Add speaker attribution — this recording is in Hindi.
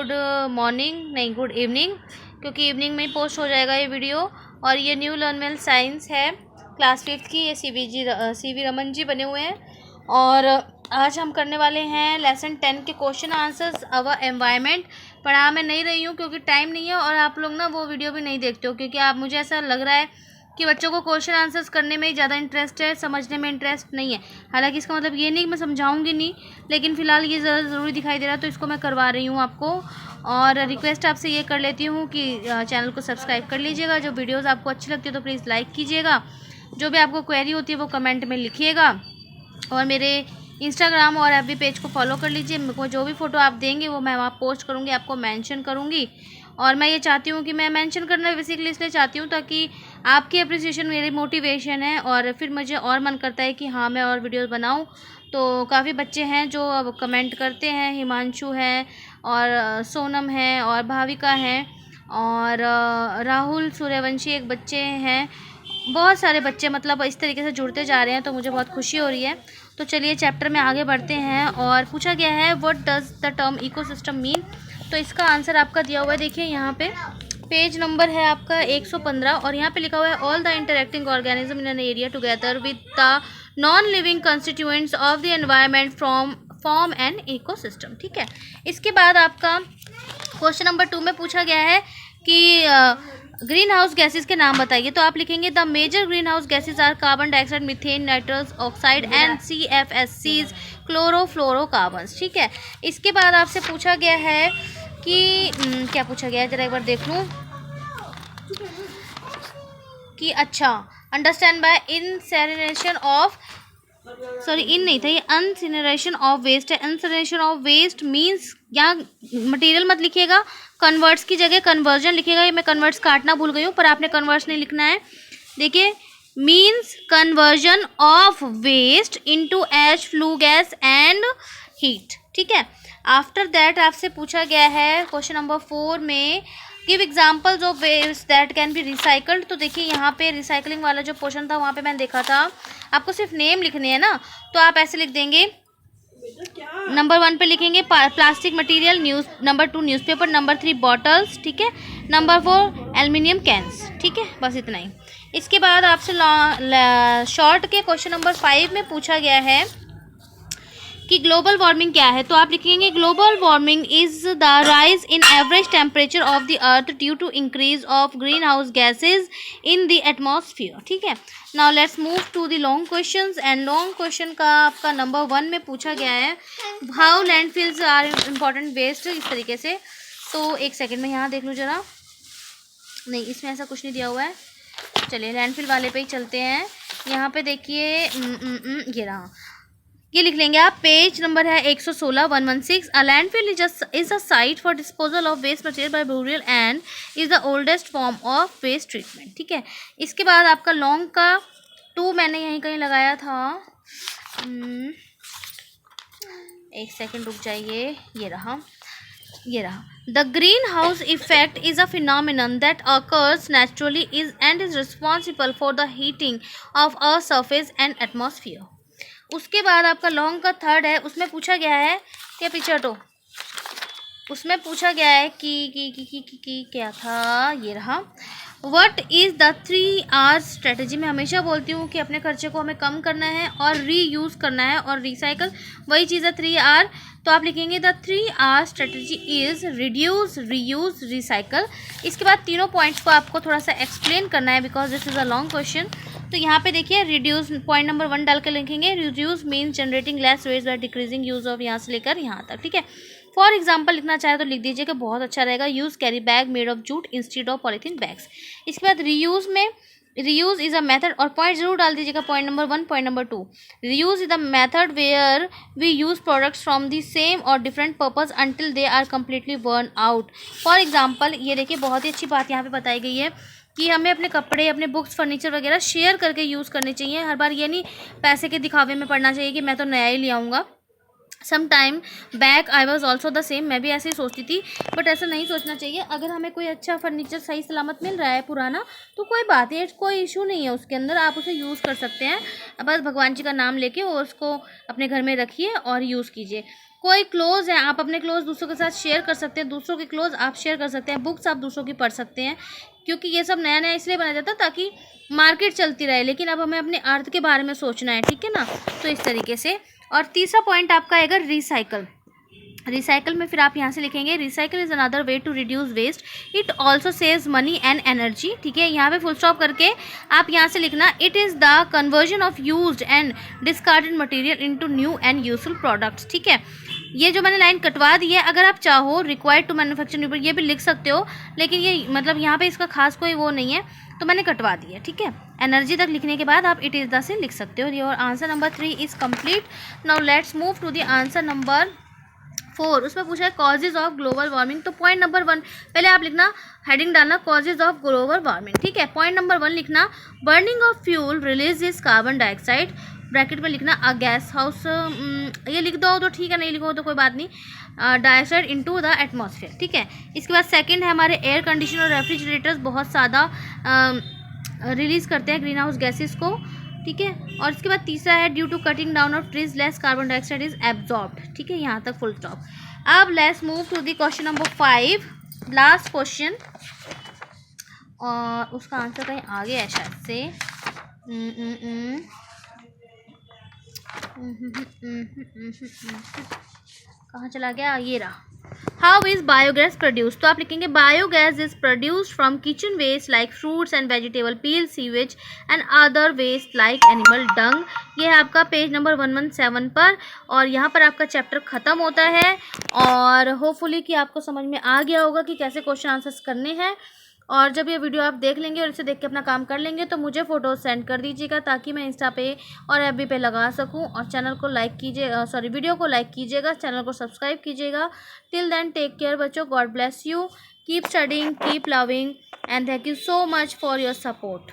Speaker 1: गुड मॉर्निंग नहीं गुड इवनिंग, क्योंकि इवनिंग में ही पोस्ट हो जाएगा ये वीडियो। और ये न्यू लर्नमेल साइंस है क्लास 5th की। ये सी वी रमन जी बने हुए हैं। और आज हम करने वाले हैं लेसन 10 के क्वेश्चन आंसर्स अवर एनवायरनमेंट। पढ़ा मैं नहीं रही हूँ क्योंकि टाइम नहीं है, और आप लोग ना वो वीडियो भी नहीं देखते हो क्योंकि आप, मुझे ऐसा लग रहा है कि बच्चों को क्वेश्चन आंसर्स करने में ही ज़्यादा इंटरेस्ट है, समझने में इंटरेस्ट नहीं है। हालांकि इसका मतलब ये नहीं कि मैं समझाऊंगी नहीं, लेकिन फ़िलहाल ये ज़्यादा ज़रूरी दिखाई दे रहा है तो इसको मैं करवा रही हूँ आपको। और रिक्वेस्ट आपसे ये कर लेती हूँ कि चैनल को सब्सक्राइब कर लीजिएगा। जो वीडियोज़ आपको अच्छी लगती है तो प्लीज़ लाइक कीजिएगा। जो भी आपको क्वेरी होती है वो कमेंट में लिखिएगा। और मेरे इंस्टाग्राम और एफबी पेज को फॉलो कर लीजिए। मेरे को जो भी फ़ोटो आप देंगे वो मैं वहाँ पोस्ट करूँगी, आपको मेंशन करूँगी। और मैं ये चाहती हूँ कि मैं मेंशन करना बेसिकली इसलिए चाहती हूँ ताकि आपकी अप्रिसिएशन मेरी मोटिवेशन है, और फिर मुझे और मन करता है कि हाँ मैं और वीडियोस बनाऊँ। तो काफ़ी बच्चे हैं जो अब कमेंट करते हैं। हिमांशु है और सोनम है और भाविका है और राहुल सूर्यवंशी एक बच्चे हैं। बहुत सारे बच्चे मतलब इस तरीके से जुड़ते जा रहे हैं, तो मुझे बहुत खुशी हो रही है। तो चलिए चैप्टर में आगे बढ़ते हैं। और पूछा गया है what does the term ecosystem mean. तो इसका आंसर आपका दिया हुआ है, देखिए यहाँ पे पेज नंबर है आपका 115, और यहाँ पे लिखा हुआ है all the interacting organism in an area together with the non living constituents of the environment from form an ecosystem. ठीक है, इसके बाद आपका क्वेश्चन नंबर 2 में पूछा गया है कि ग्रीन हाउस गैसेज के नाम बताइए। तो आप लिखेंगे the major green house gases are carbon dioxide, methane, nitrous oxide and CFSCs, chlorofluorocarbons. ठीक है, इसके बाद आपसे पूछा गया है कि क्या पूछा गया है, जरा एक बार देख लूँ कि अच्छा understand by incineration of, sorry इन नहीं था ये, अनसिनरेशन ऑफ वेस्ट है। अनसिनरेशन ऑफ वेस्ट मीन्स यहाँ मटेरियल मत लिखिएगा, कन्वर्ट्स की जगह कन्वर्जन लिखिएगा। ये मैं कन्वर्ट्स काटना भूल गई हूँ, पर आपने कन्वर्ट्स नहीं लिखना है। देखिए means conversion of waste into ash, flue gas and heat. ठीक है, आफ्टर दैट आपसे पूछा गया है क्वेश्चन नंबर 4 में give examples of waste that can be recycled. तो देखिए यहाँ पे रिसाइकलिंग वाला जो पोर्शन था वहाँ पे मैंने देखा था आपको सिर्फ नेम लिखने हैं ना, तो आप ऐसे लिख देंगे। नंबर 1 पे लिखेंगे plastic material, number 2 newspaper, number 3 bottles, ठीक है, नंबर 4 एल्युमिनियम कैंस। ठीक है, बस इतना ही। इसके बाद आपसे शॉर्ट के क्वेश्चन नंबर 5 में पूछा गया है कि ग्लोबल वार्मिंग क्या है। तो आप लिखेंगे global warming is the rise in average temperature of the earth due to increase of green house gases in the atmosphere. ठीक है, now let's move to the long questions. And long question का आपका नंबर 1 में पूछा गया है how landfills are important waste, इस तरीके से। तो एक सेकेंड में यहाँ देख लूँ जरा, नहीं इसमें ऐसा कुछ नहीं दिया हुआ है। चलिए लैंडफिल वाले पे ही चलते हैं। यहाँ पे देखिए ये रहा, ये लिख लेंगे आप। पेज नंबर है 116 116। A landfill is a site for disposal of waste material by burial and is the oldest form of waste treatment. ठीक है, इसके बाद आपका लॉन्ग का 2 मैंने यहीं कहीं लगाया था। एक सेकंड रुक जाइए, ये रहा। The green house effect is a phenomenon that occurs naturally and is responsible for the heating of earth surface and atmosphere. उसके बाद आपका लॉन्ग का 3rd है, उसमें पूछा गया है क्या, पीछे हटो, उसमें पूछा गया है कि क्या था, ये रहा। What is the 3R strategy. मैं हमेशा बोलती हूँ कि अपने खर्चे को हमें कम करना है और रीयूज़ करना है, और रिसाइकल वही चीज़ है 3R। तो आप लिखेंगे the 3R strategy is reduce, reuse, recycle. इसके बाद तीनों पॉइंट्स को आपको थोड़ा सा एक्सप्लेन करना है because this is a long question. तो यहाँ पे देखिए रिड्यूस पॉइंट नंबर 1 डाल के लिखेंगे। Reduce means generating less waste by decreasing use of, यहाँ से लेकर यहाँ तक। ठीक है, फॉर एग्जाम्पल लिखना चाहे तो लिख दीजिए कि बहुत अच्छा रहेगा। Use carry bag made of jute instead of polythene bags. इसके बाद रीयूज़ में रीयूज़ इज़ अ मेथड, और पॉइंट जरूर डाल दीजिएगा, point number 1 point number 2। Reuse is the method where we use products from the same और different purpose until they are completely burn out. For example ये देखिए बहुत ही अच्छी बात यहाँ पे बताई गई है कि हमें अपने कपड़े, अपने बुक्स, फर्नीचर वगैरह शेयर करके यूज़ करने चाहिए। हर बार ये नहीं पैसे के दिखावे में पड़ना चाहिए कि मैं तो नया ही ले आऊँगा। Some time back I was also the same, मैं भी ऐसे ही सोचती थी, बट ऐसा नहीं सोचना चाहिए। अगर हमें कोई अच्छा फर्नीचर सही सलामत मिल रहा है पुराना, तो कोई बात है, कोई इशू नहीं है उसके अंदर, आप उसे यूज़ कर सकते हैं। बस भगवान जी का नाम लेके और उसको अपने घर में रखिए और यूज़ कीजिए। कोई क्लोज है, आप अपने क्लोज दूसरों के साथ शेयर कर सकते हैं, दूसरों के क्लोज आप शेयर कर सकते हैं, बुक्स आप दूसरों की पढ़ सकते हैं, क्योंकि ये सब नया नया इसलिए बनाया जाता है ताकि मार्केट चलती रहे, लेकिन अब हमें अपने अर्थ के बारे में सोचना है, ठीक है ना। तो इस तरीके से। और तीसरा पॉइंट आपका आएगा रिसाइकल। रिसाइकल में फिर आप यहाँ से लिखेंगे recycle is another way to reduce waste, it also saves money and energy, ठीक है। यहाँ पे फुल स्टॉप करके आप यहाँ से लिखना it is the conversion of used and discarded material into new and useful products, ठीक है। ये जो मैंने लाइन कटवा दी है, अगर आप चाहो रिक्वायर्ड टू मैन्युफैक्चर न्यू, ये भी लिख सकते हो, लेकिन ये मतलब यहाँ पे इसका खास कोई वो नहीं है, तो मैंने कटवा दी है, ठीक है। एनर्जी तक लिखने के बाद आप इट इज़ द से लिख सकते हो। और answer number 3 is complete. Now let's move to the answer number 4। उसमें पूछा है कॉजेज ऑफ ग्लोबल वार्मिंग। तो पॉइंट नंबर 1 पहले आप लिखना, हेडिंग डालना कॉजेज ऑफ ग्लोबल वार्मिंग, ठीक है। पॉइंट नंबर 1 लिखना burning of fuel release is carbon dioxide, bracket में लिखना अ गैस हाउस, ये लिख दो तो ठीक है, नहीं लिखो तो कोई बात नहीं, डाइऑक्साइड इनटू द एटमॉस्फेयर, ठीक है। इसके बाद सेकंड है हमारे एयर कंडीशनर और रेफ्रिजरेटर्स बहुत ज़्यादा रिलीज़ करते हैं ग्रीन हाउस गैसेस को, ठीक है। और इसके बाद तीसरा है due to cutting down of trees less carbon dioxide is absorbed, ठीक है। यहाँ तक फुल स्टॉप। अब let's move to the question number 5, last question, और उसका आंसर कहीं आगे है शायद से। कहाँ चला गया, ये रहा। How is biogas produce. तो आप लिखेंगे biogas is produced from kitchen waste like fruits and vegetable peel, sewage and other waste like animal dung. ये है आपका पेज नंबर 117 पर, और यहाँ पर आपका चैप्टर ख़त्म होता है। और होपफुली कि आपको समझ में आ गया होगा कि कैसे क्वेश्चन आंसर्स करने हैं। और जब ये वीडियो आप देख लेंगे और इसे देख के अपना काम कर लेंगे तो मुझे फ़ोटो सेंड कर दीजिएगा, ताकि मैं इंस्टा पे और एफबी पे लगा सकूं। और चैनल को लाइक कीजिए, सॉरी वीडियो को लाइक कीजिएगा, चैनल को सब्सक्राइब कीजिएगा। टिल देन टेक केयर बच्चों, God bless you, keep studying, keep loving, and thank you so much for your support.